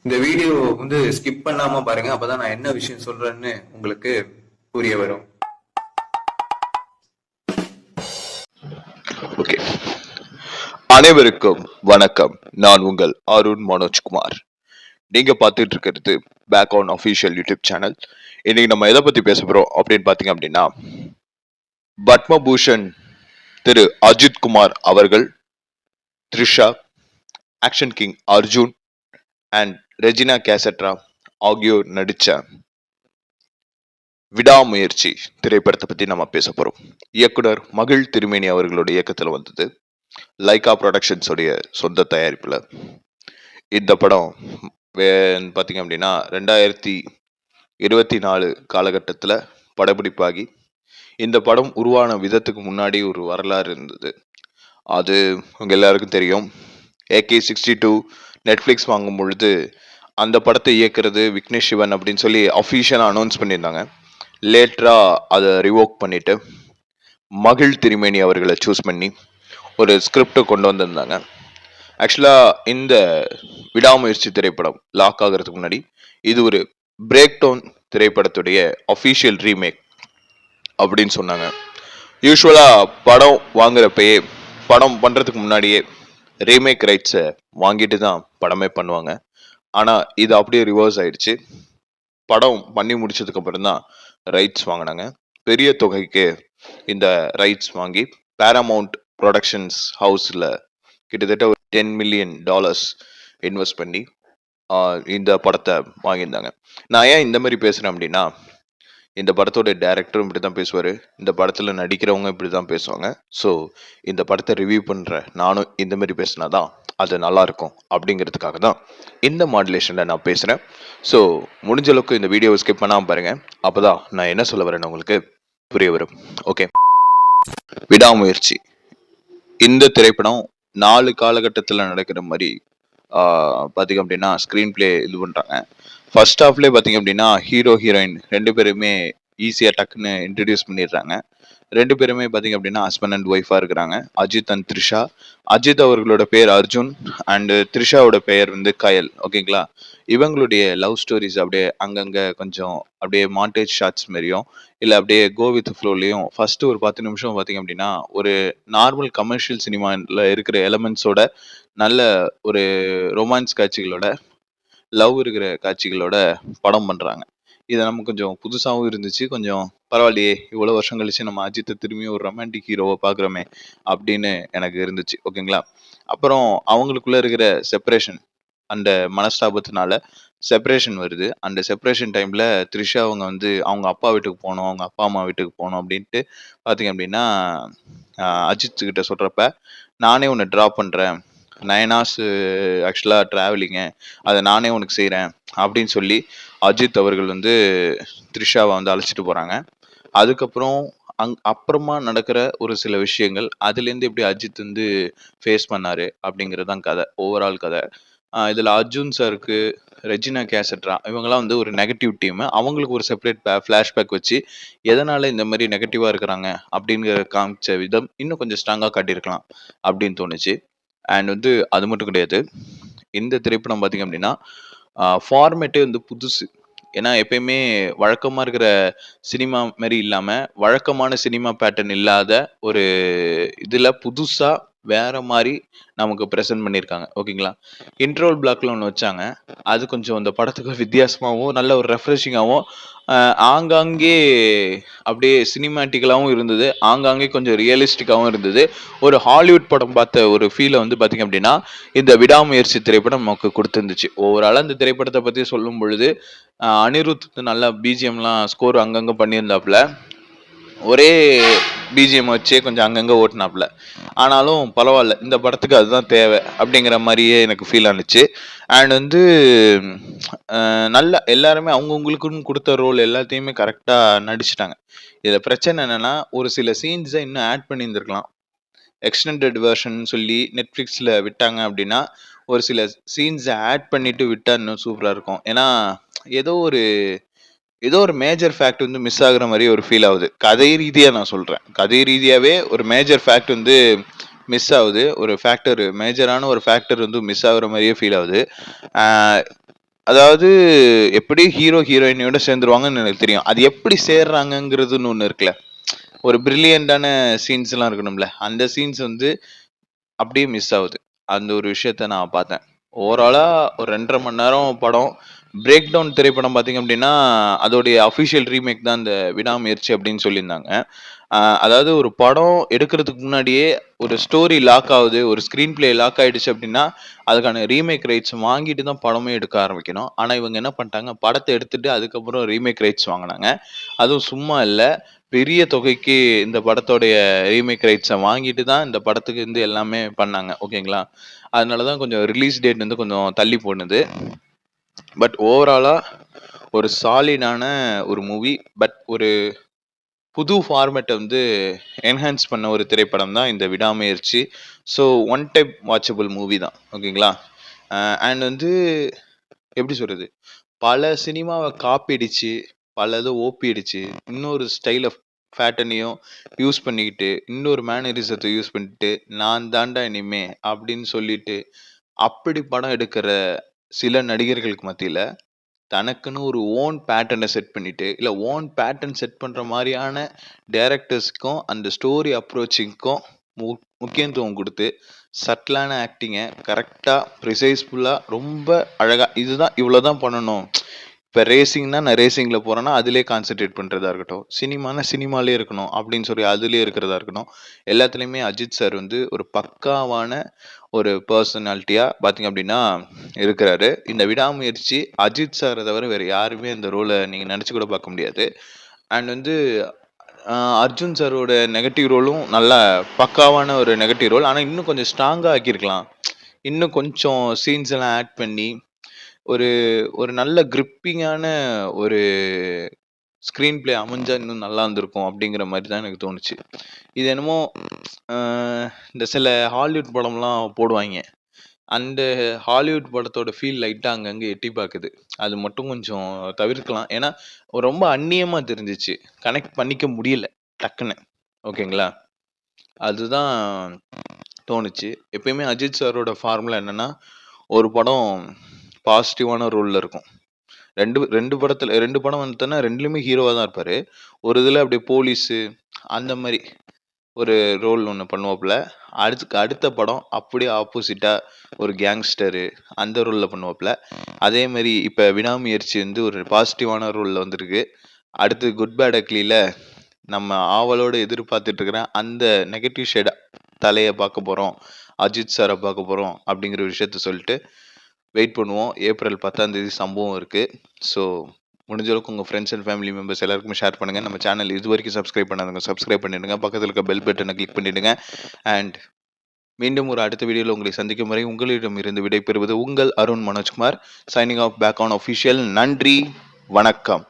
இந்த video skip பண்ணாம பாருங்க. அப்பதான் நான் என்ன விஷயம் சொல்றேன்னு உங்களுக்கு புரிய வரும். ஓகே, அனைவருக்கும் வணக்கம். நான் உங்கள் அருண் மனோஜ்குமார். நீங்க பார்த்துட்டு இருக்கிறது back on official YouTube channel. இன்னைக்கு நம்ம எதை பத்தி பேச போறோம் அப்படின்னு பாத்தீங்க அப்படின்னா, பத்மபூஷன் திரு அஜித் குமார் அவர்கள், Trisha, action king Arjun and Regina Cassandra ஆகியோர் நடிச்ச விடாமுயற்சி திரைப்படத்தை பத்தி நம்ம பேச போறோம். இயக்குனர் மகிழ் திருமேனி அவர்களுடைய இயக்கத்துல வந்தது. லைகா ப்ரொடக்ஷன்ஸ் உடைய சொந்த தயாரிப்புல இந்த படம் பாத்தீங்க அப்படின்னா 2024 காலகட்டத்துல படப்பிடிப்பாகி இந்த படம் உருவான விதத்துக்கு முன்னாடி ஒரு வரலாறு இருந்தது. அது உங்க எல்லாருக்கும் தெரியும். AK62 நெட்ஃபிளிக்ஸ் வாங்கும் பொழுது அந்த படத்தை இயக்குறது விக்னேஷ் சிவன் அப்படின்னு சொல்லி அஃபீஷியலா அனௌன்ஸ் பண்ணியிருந்தாங்க. லேட்டரா அதை ரிவோக் பண்ணிட்டு மகிழ் திருமேனி அவர்களை சூஸ் பண்ணி ஒரு ஸ்கிரிப்டை கொண்டு வந்திருந்தாங்க. ஆக்சுவலா இந்த விடாமுயற்சி திரைப்படம் லாக் ஆகிறதுக்கு முன்னாடி இது ஒரு பிரேக் டவுன் திரைப்படத்துடைய அஃபீஷியல் ரீமேக் அப்படின்னு சொன்னாங்க. யூஸ்வலா படம் வாங்குறப்பயே, படம் பண்றதுக்கு முன்னாடியே ரீமேக் ரைட்ஸை வாங்கிட்டு தான் படமே பண்ணுவாங்க. ஆனா இது அப்படியே ரிவர்ஸ் ஆயிடுச்சு. படம் பண்ணி முடிச்சதுக்கு அப்புறம் தான் ரைட்ஸ் வாங்கினாங்க. பெரிய தொகைக்கு இந்த ரைட்ஸ் வாங்கி பேராமவுண்ட் ப்ரொடக்ஷன்ஸ் ஹவுஸ்ல கிட்டத்தட்ட ஒரு $10 மில்லியன் இன்வெஸ்ட் பண்ணி இந்த படத்தை வாங்கியிருந்தாங்க. நான் ஏன் இந்த மாதிரி பேசுறேன் அப்படின்னா, இந்த படத்தோட டைரக்டரும் இப்படி தான் பேசுவார், இந்த படத்தில் நடிக்கிறவங்க இப்படி தான் பேசுவாங்க. ஸோ இந்த படத்தை ரிவ்யூ பண்ணுற நானும் இந்த மாதிரி பேசினா தான் அது நல்லா இருக்கும் அப்படிங்கிறதுக்காக தான் இந்த மாடுலேஷனில் நான் பேசுகிறேன். ஸோ முடிஞ்ச அளவுக்கு இந்த வீடியோவை ஸ்கிப் பண்ணாமல் பாருங்கள். அப்போ தான் நான் என்ன சொல்ல வரேன்னு உங்களுக்கு புரிய வரும். ஓகே, விடாமுயற்சி இந்த திரைப்படம் 4 காலகட்டத்தில் நடக்கிற மாதிரி பார்த்தீங்க அப்படின்னா ஸ்க்ரீன் பிளே இது பண்ணுறாங்க. ஃபர்ஸ்ட் ஹாஃப்லேயே பார்த்தீங்க அப்படின்னா ஹீரோ ஹீரோயின் 2 பேருமே ஈஸியாக டக்குன்னு இன்ட்ரடியூஸ் பண்ணிடுறாங்க. 2 பேருமே பார்த்தீங்க அப்படின்னா ஹஸ்பண்ட் அண்ட் ஒய்ஃபாக இருக்கிறாங்க. அஜித் அண்ட் த்ரிஷா. அஜித் அவர்களோட பேர் அர்ஜுன் அண்டு த்ரிஷாவோட பெயர் கயல். ஓகேங்களா? இவங்களுடைய லவ் ஸ்டோரிஸ் அப்படியே அங்கங்கே கொஞ்சம் அப்படியே மாண்டேஜ் ஷாட்ஸ் மாரியும் இல்லை அப்படியே கோ வித் ஃப்ளோலையும் ஃபர்ஸ்ட் ஒரு 10 நிமிஷம் பார்த்தீங்க அப்படின்னா ஒரு நார்மல் கமர்ஷியல் சினிமாவில் இருக்கிற எலமெண்ட்ஸோட நல்ல ஒரு ரொமான்ஸ் காட்சிகளோட, லவ் இருக்கிற காட்சிகளோட படம் பண்றாங்க. இது நமக்கு கொஞ்சம் புதுசாகவும் இருந்துச்சு. கொஞ்சம் பரவாயில்லையே, இவ்வளோ வருஷம் கழிச்சு நம்ம அஜித்தை திரும்பியும் ஒரு ரொமான்டிக் ஹீரோவை பார்க்குறோமே அப்படின்னு எனக்கு இருந்துச்சு. ஓகேங்களா? அப்புறம் அவங்களுக்குள்ள இருக்கிற செப்பரேஷன், அந்த மனஸ்தாபத்தினால செப்பரேஷன் வருது. அந்த செப்பரேஷன் டைம்ல த்ரிஷா அவங்க அவங்க அப்பா வீட்டுக்கு போகணும், அவங்க அப்பா அம்மா வீட்டுக்கு போகணும் அப்படின்ட்டு பார்த்தீங்க அப்படின்னா அஜித் கிட்ட சொல்றப்ப, நானே உன்னை ட்ராப் பண்றேன், 9 ஹார்ஸ் ஆக்சுவலாக ட்ராவலிங்கு, அதை நானே உனக்கு செய்கிறேன் அப்படின்னு சொல்லி அஜித் அவர்கள் த்ரிஷாவை அழைச்சிட்டு போகிறாங்க. அதுக்கப்புறம் அப்புறமா நடக்கிற ஒரு சில விஷயங்கள், அதுலேருந்து எப்படி அஜித் ஃபேஸ் பண்ணாரு அப்படிங்கிறது தான் கதை, ஓவரால் கதை. இதில் அர்ஜுன் சாருக்கு, ரெஜினா கேசட்ரா இவங்கெல்லாம் ஒரு நெகட்டிவ் டீம். அவங்களுக்கு ஒரு செப்பரேட் ஃப்ளாஷ்பேக் வச்சு எதனால இந்த மாதிரி நெகட்டிவாக இருக்கிறாங்க அப்படிங்கிற காமிச்ச விதம் இன்னும் கொஞ்சம் ஸ்ட்ராங்காக காட்டியிருக்கலாம் அப்படின்னு தோணுச்சு. அண்ட் அது மட்டும் கிடையாது, இந்த திரைப்படம் பார்த்தீங்க அப்படின்னா ஃபார்மேட்டே புதுசு. ஏன்னா எப்பயுமே வழக்கமாக இருக்கிற சினிமா மாதிரி இல்லாமல், வழக்கமான சினிமா பேட்டர்ன் இல்லாத ஒரு இதில் புதுசாக வேற மாதிரி நமக்கு ப்ரெசென்ட் பண்ணியிருக்காங்க. ஓகேங்களா? இன்ட்ரோல் பிளாக்ல ஒன்று வச்சாங்க. அது கொஞ்சம் அந்த படத்துக்கு வித்தியாசமாகவும் நல்ல ஒரு ரெஃப்ரெஷிங்காகவும் ஆங்காங்கே அப்படியே சினிமேட்டிக்கலாகவும் இருந்தது, ஆங்காங்கே கொஞ்சம் ரியலிஸ்டிக்காகவும் இருந்தது. ஒரு ஹாலிவுட் படம் பார்த்த ஒரு ஃபீலை பார்த்தீங்க அப்படின்னா இந்த விடாமுயற்சி திரைப்படம் நமக்கு கொடுத்துருந்துச்சு. ஓவராலாக இந்த திரைப்படத்தை பற்றி சொல்லும் பொழுது அனிருத் நல்லா பிஜிஎம்லாம் ஸ்கோர் அங்கங்கே பண்ணியிருந்தாப்புல, ஒரே பிஜிஎம் வச்சே கொஞ்சம் அங்கங்கே ஓட்டினாப்புல. ஆனாலும் பரவாயில்ல, இந்த படத்துக்கு அதுதான் தேவை அப்படிங்கிற மாதிரியே எனக்கு ஃபீல் ஆனிச்சு. அண்ட் நல்ல எல்லாருமே அவங்கவுங்களுக்குன்னு கொடுத்த ரோல் எல்லாத்தையுமே கரெக்டாக நடிச்சிட்டாங்க. இதில் பிரச்சனை என்னென்னா, ஒரு சில சீன்ஸை இன்னும் ஆட் பண்ணியிருந்துருக்கலாம். எக்ஸ்டெண்டட் வெர்ஷன் சொல்லி நெட்ஃப்ளிக்ஸில் விட்டாங்க அப்படின்னா, ஒரு சில சீன்ஸை ஆட் பண்ணிட்டு விட்டால் இன்னும் சூப்பராக இருக்கும். ஏன்னா ஏதோ ஒரு மேஜர் ஃபேக்ட் மிஸ் ஆகுற மாதிரி ஒரு ஃபீல் ஆகுது. கதை ரீதியாக நான் சொல்கிறேன், கதை ரீதியாகவே ஒரு மேஜர் ஃபேக்ட் மிஸ் ஆகுது. ஒரு ஃபேக்டர், மேஜரான ஒரு ஃபேக்டர் மிஸ் ஆகுற மாதிரியே ஃபீல் ஆகுது. அதாவது எப்படி ஹீரோ ஹீரோயினியோட சேர்ந்துருவாங்கன்னு எனக்கு தெரியும். அது எப்படி சேர்றாங்கங்கிறதுன்னு ஒண்ணு இருக்குல்ல. ஒரு பிரில்லியன்ட்டான சீன்ஸ்லாம் இருக்கணும்ல. அந்த சீன்ஸ் வந்து அப்படியே மிஸ் ஆகுது. அந்த ஒரு விஷயத்த நான் பார்த்தேன். ஓவராலா ஒரு 2 1/2 மணி நேரம் படம். பிரேக் டவுன் திரைப்படம் பார்த்தீங்க அப்படின்னா, அதோடைய அஃபிஷியல் ரீமேக் தான் இந்த விடாமுயற்சி அப்படின்னு சொல்லியிருந்தாங்க. அதாவது ஒரு படம் எடுக்கிறதுக்கு முன்னாடியே ஒரு ஸ்டோரி லாக் ஆகுது, ஒரு ஸ்க்ரீன் பிளே லாக் ஆயிடுச்சு அப்படின்னா, அதுக்கான ரீமேக் ரைட்ஸ் வாங்கிட்டு தான் படமே எடுக்க ஆரம்பிக்கணும். ஆனா இவங்க என்ன பண்ணிட்டாங்க, படத்த எடுத்துட்டு அதுக்கப்புறம் ரீமேக் ரைட்ஸ் வாங்குனாங்க. அதுவும் சும்மா இல்ல. பெரிய தொகைக்கு இந்த படத்தோடைய ரீமேக் ரைட்ஸ வாங்கிட்டு தான் இந்த படத்துக்கு வந்து எல்லாமே பண்ணாங்க. ஓகேங்களா? அதனால தான் கொஞ்சம் ரிலீஸ் டேட் வந்து கொஞ்சம் தள்ளி போனது. பட் ஓவராலா ஒரு சாலிடான ஒரு மூவி. பட் ஒரு புது ஃபார்மேட்ட வந்து என்ஹான்ஸ் பண்ண ஒரு திரைப்படம் தான் இந்த விடாமுயற்சி. So one time watchable movie தான். ஓகேங்களா? அண்ட் வந்து எப்படி சொல்றது? பல சினிமாவ காப்பி அடிச்சு, பல இத ஓப்பி அடிச்சு, இன்னொரு ஸ்டைல் ஆஃப் பேட்டர்னையும் யூஸ் பண்ணிக்கிட்டு, இன்னொரு மேனரிசத்த யூஸ் பண்ணிட்டு, நான் தான்டா இனிமே அப்படின்னு சொல்லிட்டு, அப்படி படம் எடுக்கிற சில நடிகர்களுக்கு மத்தியில, தனக்குன்னு ஒரு ஓன் பேட்டர்ன செட் பண்ணிட்டு, இல்ல ஓன் பேட்டர்ன் செட் பண்ற மாரியான டைரக்டர்ஸ்க்கும், அந்த ஸ்டோரி அப்ரோச்சிங்க்கும் மு முக்கியத்துவம் குடுத்து, சட்டிலான ஆக்டிங்க கரெக்ட்டா, ப்ரிசைஸ்ஃபுல்லா ரொம்ப அழகா, இதுதான் இவ்வளோதான் பண்ணணும். இப்ப ரேசிங்னா நான் ரேசிங்ல போறேன்னா, அதிலயே கான்சன்ட்ரேட் பண்றதா இருக்கட்டும். சினிமானா சினிமாலயே இருக்கணும் அப்படின்னு சொல்லி அதிலயே இருக்கிறதா இருக்கட்டும். எல்லாத்துலயுமே அஜித் சார் வந்து ஒரு பக்காவான ஒரு பெர்சனாலிட்டியா பார்த்தீங்க அப்படின்னா இருக்கிறாரு. இந்த விடாமுயற்சி அஜித் சார தவிர வேற யாருமே இந்த ரோல நீங்க நெனச்சு கூட பார்க்க முடியாது. அண்ட் வந்து அர்ஜுன் சாரோட நெகட்டிவ் ரோலும் நல்லா பக்காவான ஒரு நெகட்டிவ் ரோல். ஆனா இன்னும் கொஞ்சம் ஸ்ட்ராங்கா ஆக்கியிருக்கலாம். இன்னும் கொஞ்சம் சீன்ஸ் எல்லாம் ஆட் பண்ணி, ஒரு ஒரு நல்ல கிரிப்பிங்கான ஒரு ஸ்க்ரீன் பிளே அமைஞ்சா இன்னும் நல்லா இருந்திருக்கும் அப்படிங்கிற மாரி தான் எனக்கு தோணுச்சு. இது என்னமோ அ இந்த சில ஹாலிவுட் படம்லாம் போடுவாய்ங்க. அந்த ஹாலிவுட் படத்தோட ஃபீல் லைட்டா அங்கங்க எட்டி பாக்குது. அது மட்டும் கொஞ்சம் தவிர்க்கலாம். ஏன்னா, ரொம்ப அந்நியமா தெரிஞ்சுச்சு. கனெக்ட் பண்ணிக்க முடியல டக்குன்னு. ஓகேங்களா? அதுதான் தோணுச்சு. எப்பயுமே அஜித் சாரோட ஃபார்முலா என்னன்னா, ஒரு படம் பாசிட்டிவான ரோல்ல இருக்கும். 2 படத்துல 2 படம் வந்துட்டுன்னா 2லயுமே ஹீரோவா தான் இருப்பாரு. ஒரு இதுல அப்படியே போலீஸு அந்த மாரி ஒரு ரோல் ஒண்ணு பண்ணுவாப்புல. அடுத்த படம் அப்படியே ஆப்போசிட்டா ஒரு கேங்ஸ்டரு அந்த ரோல்ல பண்ணுவாப்புல. அதே மாரி இப்ப விடாமுயற்சி வந்து ஒரு பாசிட்டிவான ரோல்ல வந்திருக்கு. அடுத்து குட் பேட் அக்லில நம்ம ஆவலோட எதிர்பார்த்துட்டு இருக்கிற அந்த நெகட்டிவ் ஷேட் தலைய பார்க்க போறோம். அஜித் சார பார்க்க போறோம் அப்படிங்கிற ஒரு விஷயத்த சொல்லிட்டு வெயிட் பண்ணுவோம். ஏப்ரல் 10ஆம் தேதி சம்பவம் இருக்கு. ஸோ முடிஞ்ச அளவுக்கு உங்க ஃப்ரெண்ட்ஸ் அண்ட் ஃபேமிலி மெம்பர்ஸ் எல்லாருக்குமே ஷேர் பண்ணுங்க. நம்ம சேனல் இதுவரைக்கும் சப்ஸ்கிரைப் பண்ணாதவங்க சப்ஸ்கிரைப் பண்ணிடுங்க. பக்கத்துல இருக்க பெல் பட்டனை கிளிக் பண்ணிடுங்க. அண்ட் மீண்டும் ஒரு அடுத்த வீடியோல உங்களை சந்திக்கும் வரை உங்களிடமிருந்து விடைபெறுவது உங்கள் Arun Manojkumar. Signing off back on official. நன்றி, வணக்கம்.